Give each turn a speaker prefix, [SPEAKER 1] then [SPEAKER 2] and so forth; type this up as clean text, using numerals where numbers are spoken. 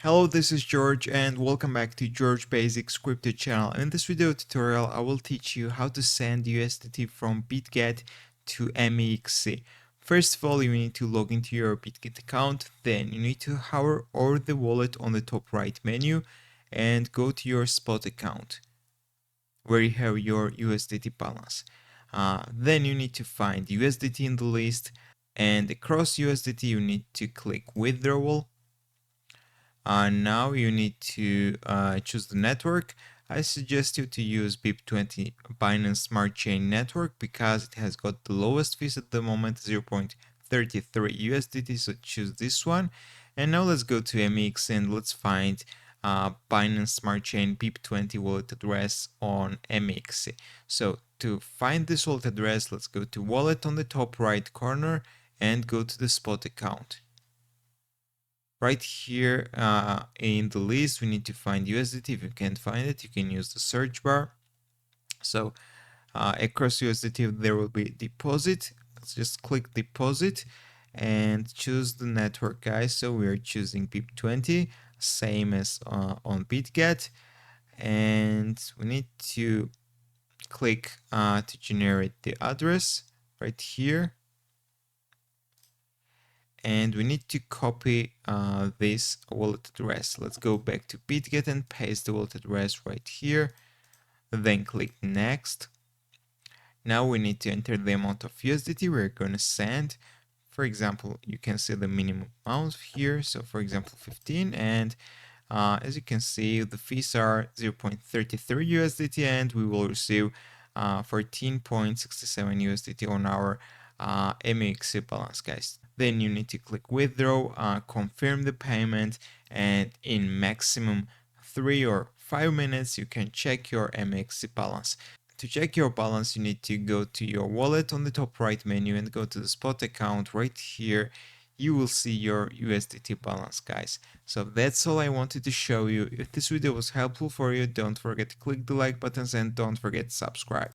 [SPEAKER 1] Hello, this is George and welcome back to George Basics Crypto channel. In this video tutorial, I will teach you how to send USDT from Bitget to MEXC. First of all, you need to log into your Bitget account. Then you need to hover over the wallet on the top right menu and go to your spot account where you have your USDT balance. Then you need to find USDT in the list, and across USDT you need to click withdrawal. Now you need to choose the network. I suggest you to use BIP20 Binance Smart Chain network because it has got the lowest fees at the moment, 0.33 USDT, so choose this one. And now let's go to MEXC and let's find Binance Smart Chain BIP20 wallet address on MEXC. So to find this wallet address, let's go to wallet on the top right corner and go to the spot account. Right here in the list, we need to find USDT. If you can't find it, you can use the search bar. So across USDT, there will be deposit. Let's just click deposit and choose the network, guys. So we are choosing BIP20, same as on Bitget. And we need to click to generate the address right here. And we need to copy this wallet address. Let's go back to Bitget and paste the wallet address right here. Then click next. Now we need to enter the amount of USDT we're going to send. For example, you can see the minimum amount here. So for example, 15. And as you can see, the fees are 0.33 USDT and we will receive 14.67 USDT on our MEXC balance, guys. Then you need to click withdraw, confirm the payment, and in maximum 3 or 5 minutes you can check your MEXC balance. To check your balance, you need to go to your wallet on the top right menu and go to the spot account right here. You will see your USDT balance, guys. So that's all I wanted to show you. If this video was helpful for you, don't forget to click the like buttons and don't forget to subscribe.